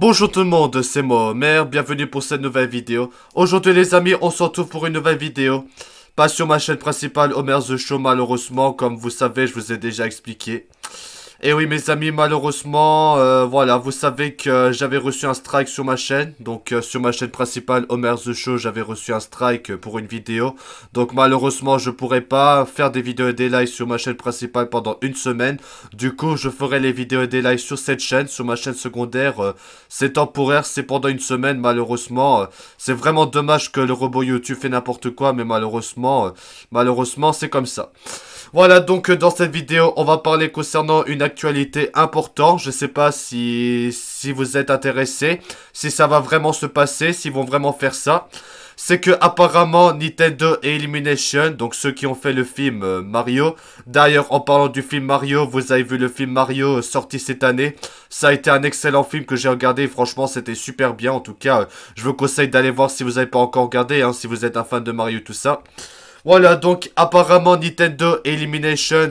Bonjour tout le monde, c'est moi Homer, bienvenue pour cette nouvelle vidéo. Aujourd'hui les amis, on se retrouve pour une nouvelle vidéo. Pas sur ma chaîne principale Homer The Show malheureusement, comme vous savez, je vous ai déjà expliqué. Et oui mes amis, malheureusement, voilà, vous savez que j'avais reçu un strike sur ma chaîne. Donc sur ma chaîne principale Homer The Show, j'avais reçu un strike pour une vidéo. Donc malheureusement, je pourrais pas faire des vidéos et des lives sur ma chaîne principale pendant une semaine. Du coup, je ferai les vidéos et des lives sur cette chaîne, sur ma chaîne secondaire. C'est temporaire, c'est pendant une semaine malheureusement. C'est vraiment dommage que le robot YouTube fait n'importe quoi, mais malheureusement, c'est comme ça. Voilà, donc dans cette vidéo, on va parler concernant une actualité importante. Je sais pas si vous êtes intéressés, si ça va vraiment se passer, s'ils vont vraiment faire ça. C'est que apparemment Nintendo et Illumination, donc ceux qui ont fait le film Mario. D'ailleurs, en parlant du film Mario, vous avez vu le film Mario sorti cette année. Ça a été un excellent film que j'ai regardé. Franchement, c'était super bien. En tout cas, je vous conseille d'aller voir si vous n'avez pas encore regardé, hein, si vous êtes un fan de Mario, tout ça. Voilà, donc apparemment Nintendo et Illuminations,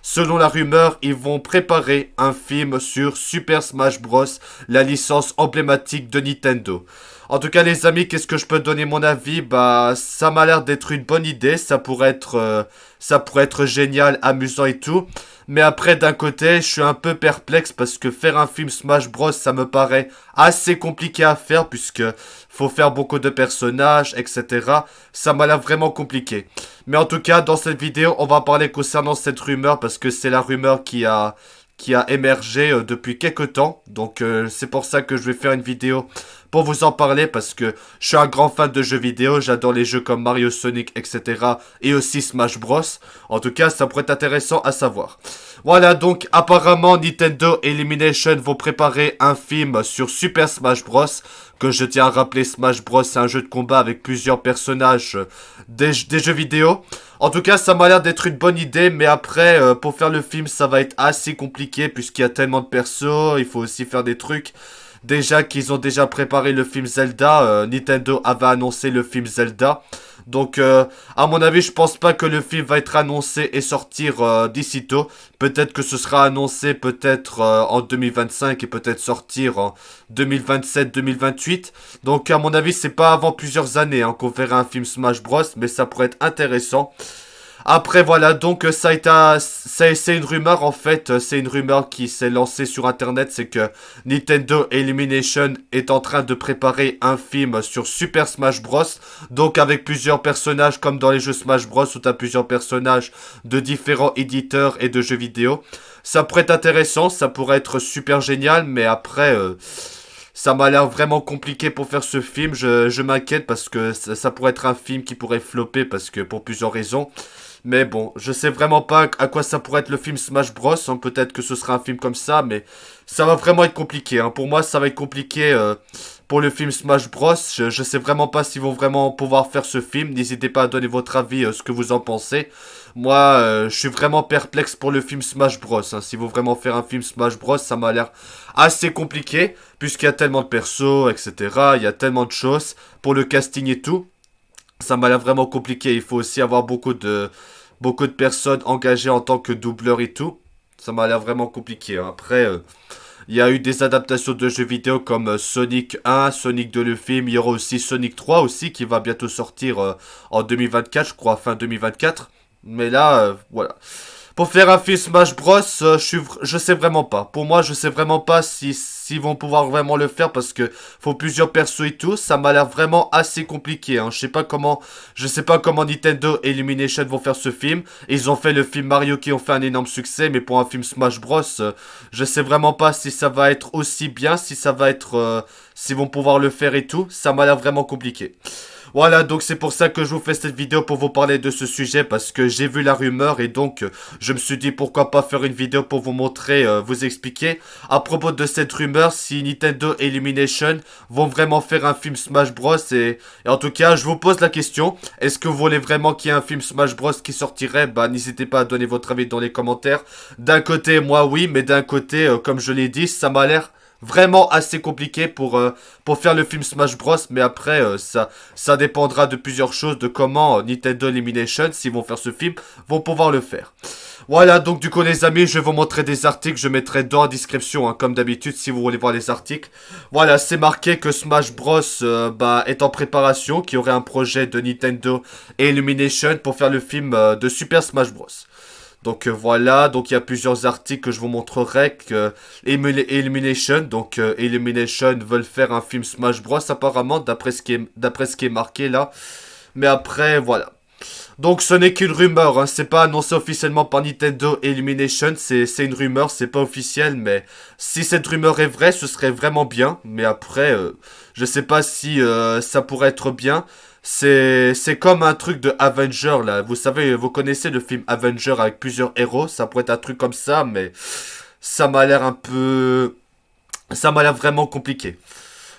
selon la rumeur, ils vont préparer un film sur Super Smash Bros, la licence emblématique de Nintendo. En tout cas les amis, qu'est-ce que je peux donner mon avis? Bah ça m'a l'air d'être une bonne idée, ça pourrait être génial, amusant et tout. Mais après d'un côté, je suis un peu perplexe parce que faire un film Smash Bros, ça me paraît assez compliqué à faire puisque faut faire beaucoup de personnages, etc. Ça m'a l'air vraiment compliqué. Mais en tout cas, dans cette vidéo, on va parler concernant cette rumeur parce que c'est la rumeur qui a émergé depuis quelques temps. Donc c'est pour ça que je vais faire une vidéo pour vous en parler parce que je suis un grand fan de jeux vidéo, j'adore les jeux comme Mario, Sonic, etc. et aussi Smash Bros. En tout cas, ça pourrait être intéressant à savoir. Voilà, donc apparemment Nintendo et Illumination vont préparer un film sur Super Smash Bros. Que je tiens à rappeler, Smash Bros c'est un jeu de combat avec plusieurs personnages des jeux vidéo. En tout cas, ça m'a l'air d'être une bonne idée, mais après, pour faire le film, ça va être assez compliqué puisqu'il y a tellement de persos, il faut aussi faire des trucs. Déjà qu'ils ont déjà préparé le film Zelda, Nintendo avait annoncé le film Zelda. Donc, à mon avis, je pense pas que le film va être annoncé et sortir d'ici tôt. Peut-être que ce sera annoncé peut-être en 2025 et peut-être sortir en 2027-2028. Donc, à mon avis, c'est pas avant plusieurs années hein, qu'on verra un film Smash Bros. Mais ça pourrait être intéressant. Après voilà donc c'est une rumeur en fait, c'est une rumeur qui s'est lancée sur internet, c'est que Nintendo Illumination est en train de préparer un film sur Super Smash Bros. Donc avec plusieurs personnages comme dans les jeux Smash Bros où t'as plusieurs personnages de différents éditeurs et de jeux vidéo. Ça pourrait être intéressant, ça pourrait être super génial, mais après ça m'a l'air vraiment compliqué pour faire ce film, je m'inquiète parce que ça pourrait être un film qui pourrait flopper parce que pour plusieurs raisons. Mais bon, je sais vraiment pas à quoi ça pourrait être le film Smash Bros. Hein. Peut-être que ce sera un film comme ça, mais ça va vraiment être compliqué. Hein. Pour moi, ça va être compliqué pour le film Smash Bros. Je sais vraiment pas s'ils vont vraiment pouvoir faire ce film. N'hésitez pas à donner votre avis, ce que vous en pensez. Moi, je suis vraiment perplexe pour le film Smash Bros. Hein. S'ils vont vraiment faire un film Smash Bros, ça m'a l'air assez compliqué, puisqu'il y a tellement de persos, etc. Il y a tellement de choses pour le casting et tout. Ça m'a l'air vraiment compliqué. Il faut aussi avoir beaucoup de personnes engagées en tant que doubleur et tout. Ça m'a l'air vraiment compliqué. Hein. Après, il y a eu des adaptations de jeux vidéo comme Sonic 1, Sonic 2 le film. Il y aura aussi Sonic 3 aussi qui va bientôt sortir en 2024, je crois, fin 2024. Mais là, voilà. Pour faire un film Smash Bros, je sais vraiment pas. Pour moi, je sais vraiment pas s'ils vont pouvoir vraiment le faire parce que faut plusieurs persos et tout. Ça m'a l'air vraiment assez compliqué. Hein. Je sais pas comment Nintendo et Illumination vont faire ce film. Ils ont fait le film Mario qui ont fait un énorme succès, mais pour un film Smash Bros, je sais vraiment pas si ça va être aussi bien, si ça va être, s'ils vont pouvoir le faire et tout. Ça m'a l'air vraiment compliqué. Voilà, donc c'est pour ça que je vous fais cette vidéo pour vous parler de ce sujet parce que j'ai vu la rumeur et donc je me suis dit pourquoi pas faire une vidéo pour vous montrer, vous expliquer à propos de cette rumeur si Nintendo et Illumination vont vraiment faire un film Smash Bros et en tout cas je vous pose la question, est-ce que vous voulez vraiment qu'il y ait un film Smash Bros qui sortirait? Bah n'hésitez pas à donner votre avis dans les commentaires. D'un côté moi oui, mais d'un côté comme je l'ai dit ça m'a l'air vraiment assez compliqué pour faire le film Smash Bros. Mais après, ça dépendra de plusieurs choses, de comment Nintendo Illumination, s'ils vont faire ce film, vont pouvoir le faire. Voilà, donc du coup les amis, je vais vous montrer des articles, je mettrai dans la description, hein, comme d'habitude, si vous voulez voir les articles. Voilà, c'est marqué que Smash Bros est en préparation, qu'il y aurait un projet de Nintendo et Illumination pour faire le film de Super Smash Bros. Donc voilà, donc il y a plusieurs articles que je vous montrerai que Illumination, Illumination veulent faire un film Smash Bros apparemment, d'après ce qui est marqué là. Mais après, voilà. Donc ce n'est qu'une rumeur, hein. C'est pas annoncé officiellement par Nintendo et Illumination, c'est une rumeur, c'est pas officiel, mais si cette rumeur est vraie, ce serait vraiment bien. Mais après, je sais pas si ça pourrait être bien. C'est comme un truc de Avenger là. Vous savez, vous connaissez le film Avenger avec plusieurs héros, ça pourrait être un truc comme ça, mais ça m'a l'air un peu, ça m'a l'air vraiment compliqué.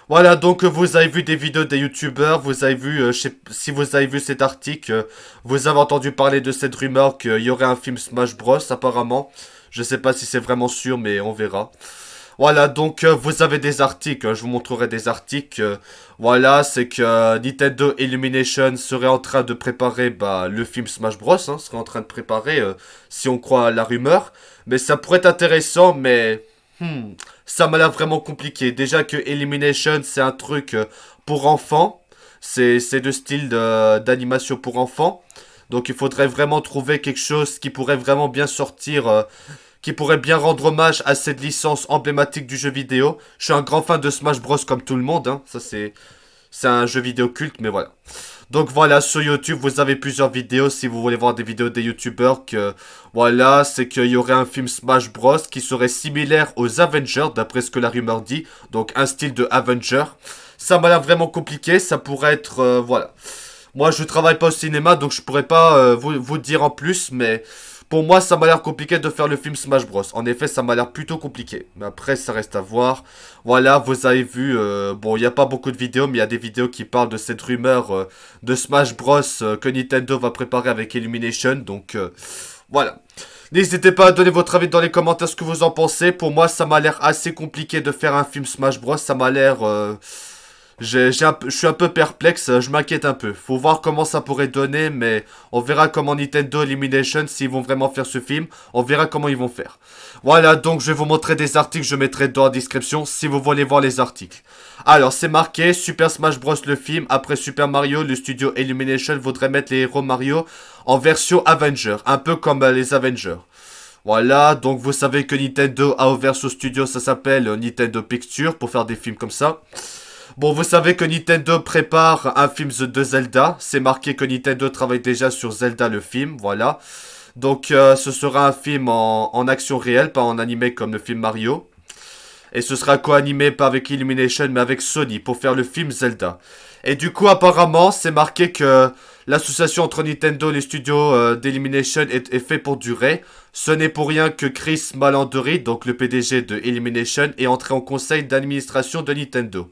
Voilà, donc vous avez vu des vidéos des youtubeurs, vous avez vu, je sais, si vous avez vu cet article, vous avez entendu parler de cette rumeur qu'il y aurait un film Smash Bros apparemment. Je sais pas si c'est vraiment sûr, mais on verra. Voilà, donc vous avez des articles, je vous montrerai des articles. Voilà, c'est que Nintendo Illumination serait en train de préparer le film Smash Bros, hein, serait en train de préparer, si on croit à la rumeur. Mais ça pourrait être intéressant, mais ça m'a l'air vraiment compliqué. Déjà que Elimination, c'est un truc pour enfants. C'est de style d'animation pour enfants. Donc il faudrait vraiment trouver quelque chose qui pourrait vraiment bien sortir, qui pourrait bien rendre hommage à cette licence emblématique du jeu vidéo. Je suis un grand fan de Smash Bros comme tout le monde, hein. Ça c'est un jeu vidéo culte, mais voilà. Donc voilà, sur YouTube, vous avez plusieurs vidéos. Si vous voulez voir des vidéos des youtubeurs, voilà, c'est qu'il y aurait un film Smash Bros qui serait similaire aux Avengers, d'après ce que la rumeur dit. Donc un style de Avenger. Ça m'a l'air vraiment compliqué, ça pourrait être, voilà. Moi, je travaille pas au cinéma, donc je pourrais pas vous dire en plus, mais pour moi, ça m'a l'air compliqué de faire le film Smash Bros. En effet, ça m'a l'air plutôt compliqué. Mais après, ça reste à voir. Voilà, vous avez vu, bon, il n'y a pas beaucoup de vidéos, mais il y a des vidéos qui parlent de cette rumeur de Smash Bros que Nintendo va préparer avec Illumination. Donc, voilà. N'hésitez pas à donner votre avis dans les commentaires ce que vous en pensez. Pour moi, ça m'a l'air assez compliqué de faire un film Smash Bros. Ça m'a l'air... je suis un peu perplexe, je m'inquiète un peu. Faut voir comment ça pourrait donner, mais on verra comment Nintendo Illumination, s'ils vont vraiment faire ce film, on verra comment ils vont faire. Voilà, donc je vais vous montrer des articles, je mettrai dans la description si vous voulez voir les articles. Alors, c'est marqué Super Smash Bros. Le film, après Super Mario, le studio Illumination voudrait mettre les héros Mario en version Avenger, un peu comme les Avengers. Voilà, donc vous savez que Nintendo a ouvert ce studio, ça s'appelle Nintendo Pictures, pour faire des films comme ça. Bon, vous savez que Nintendo prépare un film de Zelda. C'est marqué que Nintendo travaille déjà sur Zelda le film, voilà. Donc ce sera un film en action réelle, pas en animé comme le film Mario. Et ce sera co-animé pas avec Illumination mais avec Sony pour faire le film Zelda. Et du coup apparemment c'est marqué que l'association entre Nintendo et les studios d'Illumination est fait pour durer. Ce n'est pour rien que Chris Malandry, donc le PDG de Illumination, est entré en conseil d'administration de Nintendo.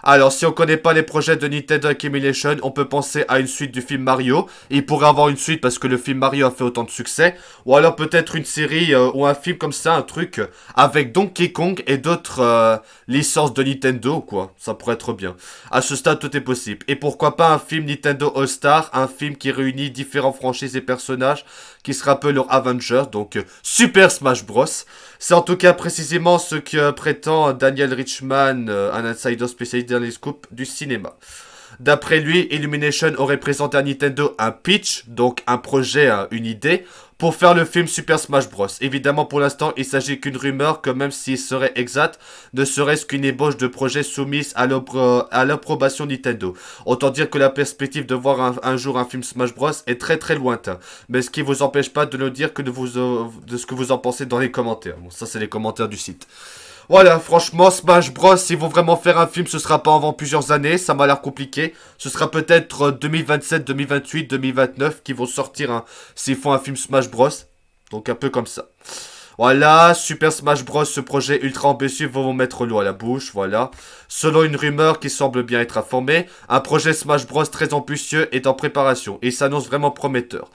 Alors, si on connaît pas les projets de Nintendo Accumulation, on peut penser à une suite du film Mario. Il pourrait avoir une suite parce que le film Mario a fait autant de succès. Ou alors peut-être une série ou un film comme ça, un truc avec Donkey Kong et d'autres licences de Nintendo, quoi. Ça pourrait être bien. À ce stade, tout est possible. Et pourquoi pas un film Nintendo All-Star, un film qui réunit différents franchises et personnages qui sera un peu leur Avengers, donc Super Smash Bros. C'est en tout cas précisément ce que prétend Daniel Richman, un insider spécialisé dans les scoops du cinéma. D'après lui, Illumination aurait présenté à Nintendo un pitch, donc un projet, une idée, pour faire le film Super Smash Bros. Évidemment, pour l'instant, il s'agit qu'une rumeur, que même s'il serait exact, ne serait-ce qu'une ébauche de projet soumise à l'approbation Nintendo. Autant dire que la perspective de voir un jour un film Smash Bros est très très lointain. Mais ce qui vous empêche pas de nous dire que de ce que vous en pensez dans les commentaires. Bon, ça c'est les commentaires du site. Voilà, franchement, Smash Bros, s'ils vont vraiment faire un film, ce sera pas avant plusieurs années, ça m'a l'air compliqué. Ce sera peut-être 2027, 2028, 2029 qui vont sortir s'ils font un film Smash Bros. Donc un peu comme ça. Voilà, Super Smash Bros, ce projet ultra ambitieux va vous mettre l'eau à la bouche, voilà. Selon une rumeur qui semble bien être informée, un projet Smash Bros très ambitieux est en préparation et s'annonce vraiment prometteur.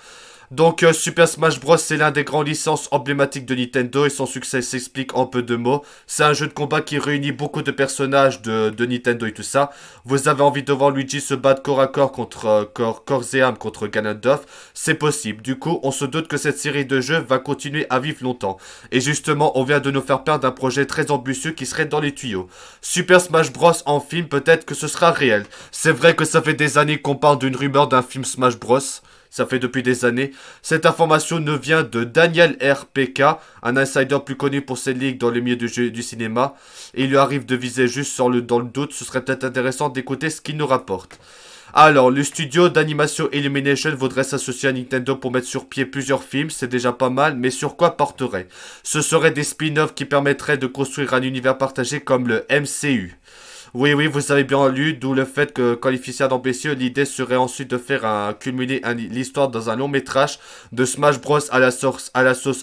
Donc Super Smash Bros c'est l'un des grandes licences emblématiques de Nintendo et son succès s'explique en peu de mots. C'est un jeu de combat qui réunit beaucoup de personnages de Nintendo et tout ça. Vous avez envie de voir Luigi se battre corps à corps contre corps et âme contre Ganondorf, c'est possible. Du coup, on se doute que cette série de jeux va continuer à vivre longtemps. Et justement, on vient de nous faire perdre d'un projet très ambitieux qui serait dans les tuyaux. Super Smash Bros en film, peut-être que ce sera réel. C'est vrai que ça fait des années qu'on parle d'une rumeur d'un film Smash Bros. Ça fait depuis des années. Cette information ne vient de Daniel RPK, un insider plus connu pour ses leaks dans le milieu du cinéma. Et il lui arrive de viser juste dans le doute. Ce serait peut-être intéressant d'écouter ce qu'il nous rapporte. Alors, le studio d'animation Illumination voudrait s'associer à Nintendo pour mettre sur pied plusieurs films, c'est déjà pas mal, mais sur quoi porterait? Ce seraient des spin-offs qui permettraient de construire un univers partagé comme le MCU. Oui, oui, vous avez bien lu, d'où le fait que, qualifié d'ambitieux, l'idée serait ensuite de faire l'histoire dans un long métrage de Smash Bros à la sauce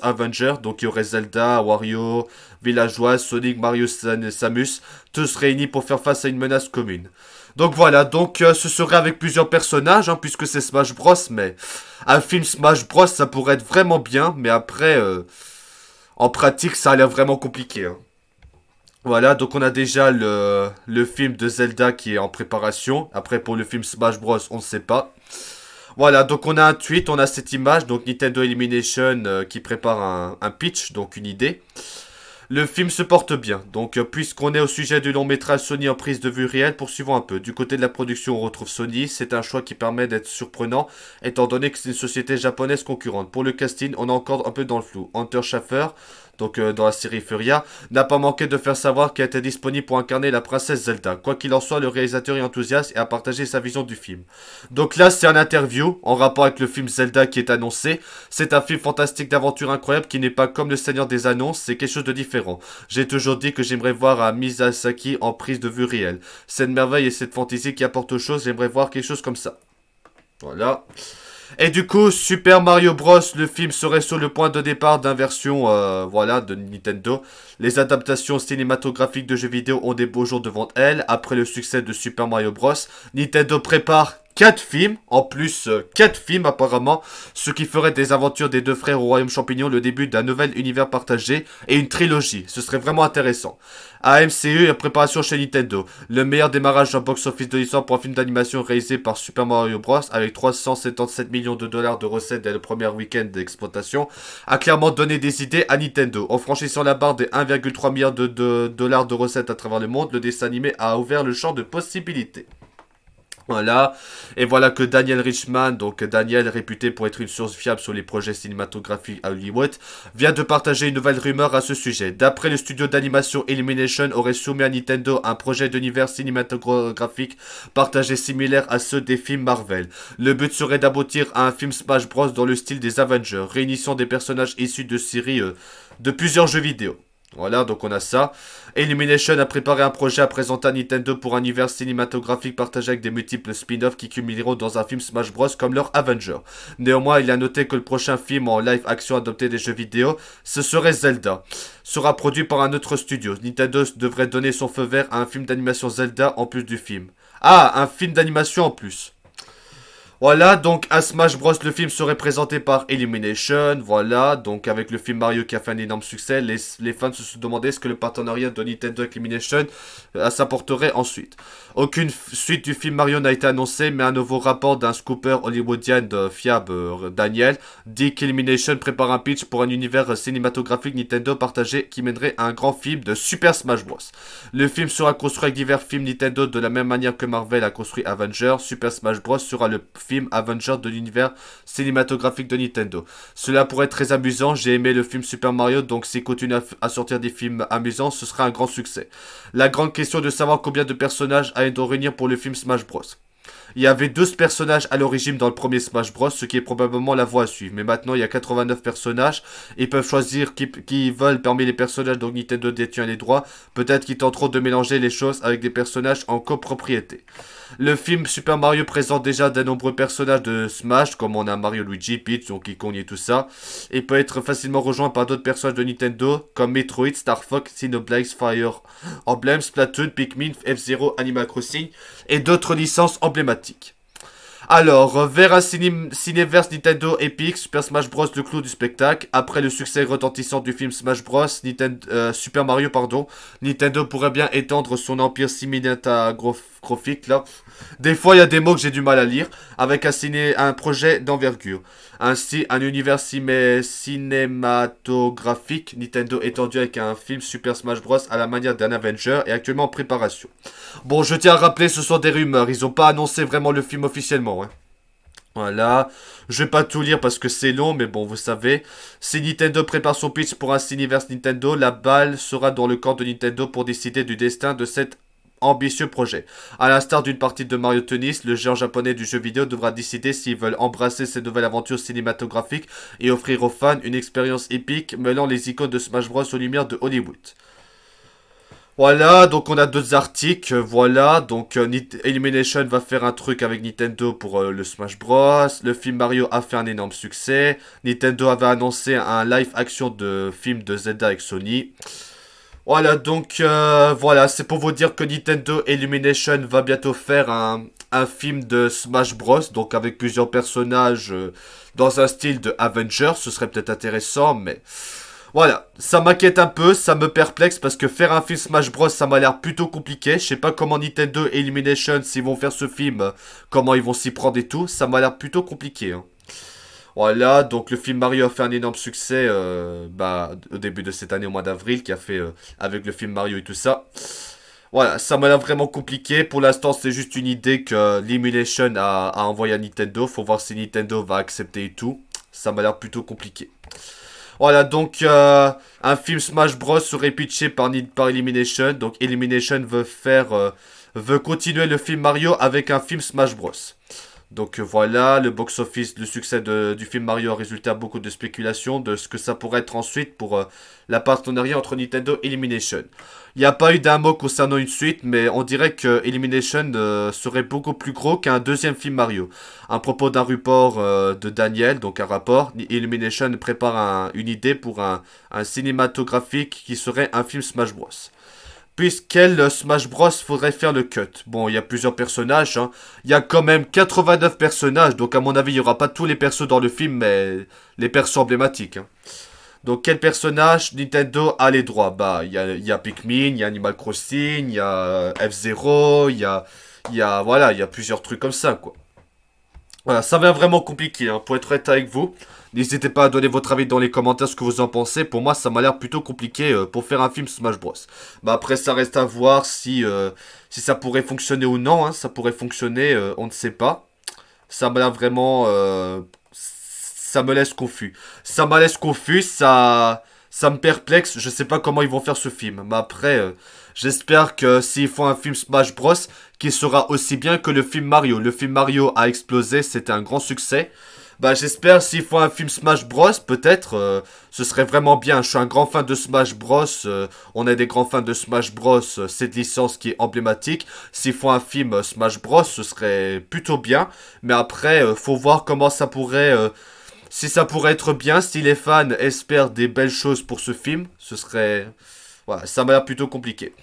Avenger. Donc il y aurait Zelda, Wario, Villageois, Sonic, Mario, Samus, tous réunis pour faire face à une menace commune. Donc voilà, ce serait avec plusieurs personnages, hein, puisque c'est Smash Bros, mais un film Smash Bros, ça pourrait être vraiment bien, mais après, en pratique, ça a l'air vraiment compliqué, hein. Voilà, donc on a déjà le film de Zelda qui est en préparation. Après, pour le film Smash Bros, on ne sait pas. Voilà, donc on a un tweet, on a cette image, donc Nintendo Illumination qui prépare un pitch, donc une idée. Le film se porte bien, donc puisqu'on est au sujet du long métrage Sony en prise de vue réelle, poursuivons un peu. Du côté de la production, on retrouve Sony, c'est un choix qui permet d'être surprenant, étant donné que c'est une société japonaise concurrente. Pour le casting, on est encore un peu dans le flou. Hunter Schafer, donc dans la série Furia, n'a pas manqué de faire savoir qu'elle était disponible pour incarner la princesse Zelda. Quoi qu'il en soit, le réalisateur est enthousiaste et a partagé sa vision du film. Donc là, c'est un interview en rapport avec le film Zelda qui est annoncé. C'est un film fantastique d'aventure incroyable qui n'est pas comme le Seigneur des Anneaux, c'est quelque chose de différent. J'ai toujours dit que j'aimerais voir un Miyazaki en prise de vue réelle. Cette merveille et cette fantaisie qui apporte aux choses, j'aimerais voir quelque chose comme ça. Voilà. Et du coup, Super Mario Bros, le film serait sur le point de départ d'une version, voilà, de Nintendo. Les adaptations cinématographiques de jeux vidéo ont des beaux jours devant elles. Après le succès de Super Mario Bros, Nintendo prépare 4 films, en plus 4 films apparemment, ce qui ferait des aventures des deux frères au Royaume Champignon le début d'un nouvel univers partagé et une trilogie. Ce serait vraiment intéressant. AMCU et préparation chez Nintendo. Le meilleur démarrage en box-office de l'histoire pour un film d'animation réalisé par Super Mario Bros. Avec 377 millions de dollars de recettes dès le premier week-end d'exploitation, a clairement donné des idées à Nintendo. En franchissant la barre des 1,3 milliard de dollars de recettes à travers le monde, le dessin animé a ouvert le champ de possibilités. Voilà, et voilà que Daniel Richman, donc Daniel réputé pour être une source fiable sur les projets cinématographiques à Hollywood, vient de partager une nouvelle rumeur à ce sujet. D'après le studio d'animation Illumination aurait soumis à Nintendo un projet d'univers cinématographique partagé similaire à ceux des films Marvel. Le but serait d'aboutir à un film Smash Bros dans le style des Avengers, réunissant des personnages issus de séries de plusieurs jeux vidéo. Voilà, donc on a ça. Illumination a préparé un projet à présenter à Nintendo pour un univers cinématographique partagé avec des multiples spin-offs qui culmineront dans un film Smash Bros comme leur Avenger. Néanmoins, il a noté que le prochain film en live action adopté des jeux vidéo, ce serait Zelda. Sera produit par un autre studio. Nintendo devrait donner son feu vert à un film d'animation Zelda en plus du film. Ah, un film d'animation en plus. Voilà, donc à Smash Bros, le film serait présenté par Illumination. Voilà, donc avec le film Mario qui a fait un énorme succès, les fans se sont demandé ce que le partenariat de Nintendo avec Illumination s'apporterait ensuite. Aucune suite du film Mario n'a été annoncée, mais un nouveau rapport d'un scooper hollywoodien de fiable, Daniel, dit qu'Illumination prépare un pitch pour un univers cinématographique Nintendo partagé qui mènerait à un grand film de Super Smash Bros. Le film sera construit avec divers films Nintendo de la même manière que Marvel a construit Avengers. Super Smash Bros sera le film Avengers de l'univers cinématographique de Nintendo. Cela pourrait être très amusant, j'ai aimé le film Super Mario, donc s'il continue à sortir des films amusants, ce sera un grand succès. La grande question de savoir combien de personnages allaient réunir pour le film Smash Bros. Il y avait 12 personnages à l'origine dans le premier Smash Bros, ce qui est probablement la voie à suivre. Mais maintenant, il y a 89 personnages. Ils peuvent choisir qui ils veulent parmi les personnages dont Nintendo détient les droits. Peut-être qu'ils tenteront de mélanger les choses avec des personnages en copropriété. Le film Super Mario présente déjà de nombreux personnages de Smash, comme on a Mario, Luigi, Peach, Donkey Kong et tout ça. Et peut être facilement rejoint par d'autres personnages de Nintendo, comme Metroid, Star Fox, Xenoblade, Fire Emblem, Splatoon, Pikmin, F-Zero, Animal Crossing et d'autres licences emblématiques. Alors, vers un cinéverse Nintendo Epic, Super Smash Bros. Le clou du spectacle. Après le succès retentissant du film Smash Bros. Super Mario, pardon, Nintendo pourrait bien étendre son empire cinématographique, là. Des fois, il y a des mots que j'ai du mal à lire. Avec un projet d'envergure. Ainsi, un univers cinématographique Nintendo étendu avec un film Super Smash Bros. À la manière d'un Avenger est actuellement en préparation. Bon, je tiens à rappeler, ce sont des rumeurs. Ils n'ont pas annoncé vraiment le film officiellement, hein. Voilà, je vais pas tout lire parce que c'est long, mais bon, vous savez, si Nintendo prépare son pitch pour un Cineverse Nintendo, la balle sera dans le camp de Nintendo pour décider du destin de cet ambitieux projet. À l'instar d'une partie de Mario Tennis, le géant japonais du jeu vidéo devra décider s'ils veulent embrasser cette nouvelle aventure cinématographique et offrir aux fans une expérience épique mêlant les icônes de Smash Bros aux lumières de Hollywood. Voilà, donc on a d'autres articles, voilà, donc Illumination va faire un truc avec Nintendo pour le Smash Bros. Le film Mario a fait un énorme succès. Nintendo avait annoncé un live action de film de Zelda avec Sony. Voilà, donc voilà, c'est pour vous dire que Nintendo Illumination va bientôt faire un film de Smash Bros. Donc avec plusieurs personnages dans un style de Avengers, ce serait peut-être intéressant, mais... Voilà, ça m'inquiète un peu, ça me perplexe parce que faire un film Smash Bros ça m'a l'air plutôt compliqué. Je sais pas comment Nintendo et Illumination s'ils vont faire ce film, comment ils vont s'y prendre et tout, ça m'a l'air plutôt compliqué, hein. Voilà, donc le film Mario a fait un énorme succès au début de cette année au mois d'avril, qui a fait avec le film Mario et tout ça. Voilà, ça m'a l'air vraiment compliqué. Pour l'instant, c'est juste une idée que l'Illumination a envoyé à Nintendo. Faut voir si Nintendo va accepter et tout. Ça m'a l'air plutôt compliqué. Voilà, donc un film Smash Bros serait pitché par Illumination. Donc Illumination veut continuer le film Mario avec un film Smash Bros. Donc voilà, le box-office, le succès du film Mario a résulté à beaucoup de spéculations de ce que ça pourrait être ensuite pour la partenariat entre Nintendo et Illumination. Il n'y a pas eu d'un mot concernant une suite, mais on dirait que Illumination serait beaucoup plus gros qu'un deuxième film Mario. À propos d'un report de Daniel, donc un rapport, Illumination prépare une idée pour un cinématographique qui serait un film Smash Bros. Puisqu'elle Smash Bros faudrait faire le cut. Bon, il y a plusieurs personnages, hein. Il y a quand même 89 personnages, donc à mon avis, il n'y aura pas tous les persos dans le film, mais les persos emblématiques, hein. Donc quel personnage Nintendo a les droits? Bah, il y a Pikmin, il y a Animal Crossing, il y a F-Zero, voilà, il y a plusieurs trucs comme ça, quoi. Voilà, ça va vraiment compliqué, hein, pour être honnête avec vous. N'hésitez pas à donner votre avis dans les commentaires, ce que vous en pensez. Pour moi, ça m'a l'air plutôt compliqué pour faire un film Smash Bros. Bah après, ça reste à voir si ça pourrait fonctionner ou non, hein. Ça pourrait fonctionner, on ne sait pas. Ça m'a l'air vraiment... ça me laisse confus. Ça me laisse confus, ça me perplexe. Je sais pas comment ils vont faire ce film. Mais après, j'espère que s'ils font un film Smash Bros, qui sera aussi bien que le film Mario. Le film Mario a explosé, c'était un grand succès. Bah j'espère s'il faut un film Smash Bros, peut-être, ce serait vraiment bien. Je suis un grand fan de Smash Bros, on est des grands fans de Smash Bros, cette licence qui est emblématique. S'il faut un film Smash Bros, ce serait plutôt bien. Mais après, faut voir comment ça pourrait... si ça pourrait être bien, si les fans espèrent des belles choses pour ce film, ce serait... Voilà, ça m'a l'air plutôt compliqué.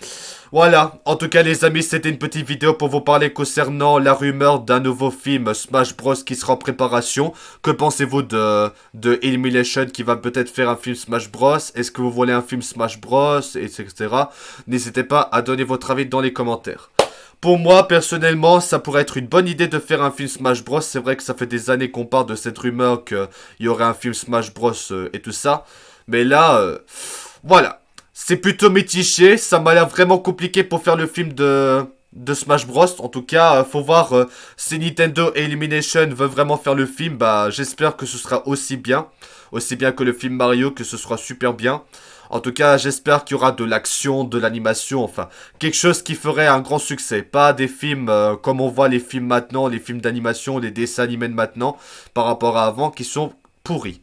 Voilà, en tout cas les amis, c'était une petite vidéo pour vous parler concernant la rumeur d'un nouveau film Smash Bros qui sera en préparation. Que pensez-vous de Illumination qui va peut-être faire un film Smash Bros? Est-ce que vous voulez un film Smash Bros, etc. N'hésitez pas à donner votre avis dans les commentaires. Pour moi, personnellement, ça pourrait être une bonne idée de faire un film Smash Bros. C'est vrai que ça fait des années qu'on parle de cette rumeur qu'il y aurait un film Smash Bros et tout ça. Mais là, voilà. C'est plutôt mitigé, ça m'a l'air vraiment compliqué pour faire le film de Smash Bros. En tout cas, faut voir si Nintendo et Illumination veulent vraiment faire le film. Bah, j'espère que ce sera aussi bien que le film Mario, que ce sera super bien. En tout cas, j'espère qu'il y aura de l'action, de l'animation, enfin, quelque chose qui ferait un grand succès. Pas des films comme on voit les films maintenant, les films d'animation, les dessins animés de maintenant, par rapport à avant, qui sont pourris.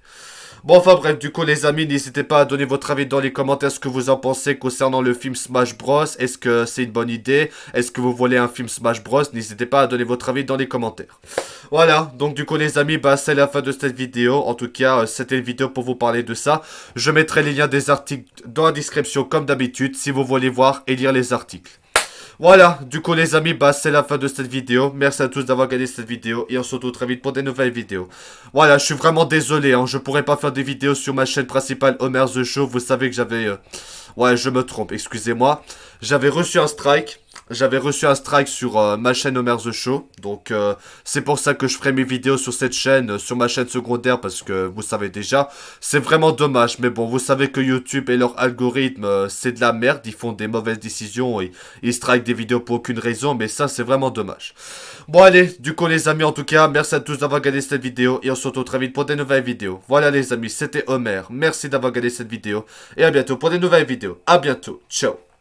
Bon, enfin bref, du coup les amis, n'hésitez pas à donner votre avis dans les commentaires ce que vous en pensez concernant le film Smash Bros. Est-ce que c'est une bonne idée? Est-ce que vous voulez un film Smash Bros? N'hésitez pas à donner votre avis dans les commentaires. Voilà, donc du coup les amis, bah c'est la fin de cette vidéo. En tout cas, c'était une vidéo pour vous parler de ça. Je mettrai les liens des articles dans la description comme d'habitude si vous voulez voir et lire les articles. Voilà, du coup les amis, bah c'est la fin de cette vidéo. Merci à tous d'avoir regardé cette vidéo et on se retrouve très vite pour des nouvelles vidéos. Voilà, je suis vraiment désolé, hein, je pourrais pas faire des vidéos sur ma chaîne principale Homer The Show. Vous savez que j'avais... Ouais, je me trompe, excusez-moi. J'avais reçu un strike. J'avais reçu un strike sur ma chaîne Homer The Show. Donc c'est pour ça que je ferai mes vidéos sur cette chaîne, sur ma chaîne secondaire, parce que vous savez déjà, c'est vraiment dommage. Mais bon, vous savez que YouTube et leur algorithme, c'est de la merde. Ils font des mauvaises décisions et ils strike des vidéos pour aucune raison. Mais ça, c'est vraiment dommage. Bon allez, du coup les amis, en tout cas, merci à tous d'avoir regardé cette vidéo. Et on se retrouve très vite pour des nouvelles vidéos. Voilà les amis, c'était Homer. Merci d'avoir regardé cette vidéo. Et à bientôt pour des nouvelles vidéos. À bientôt. Ciao.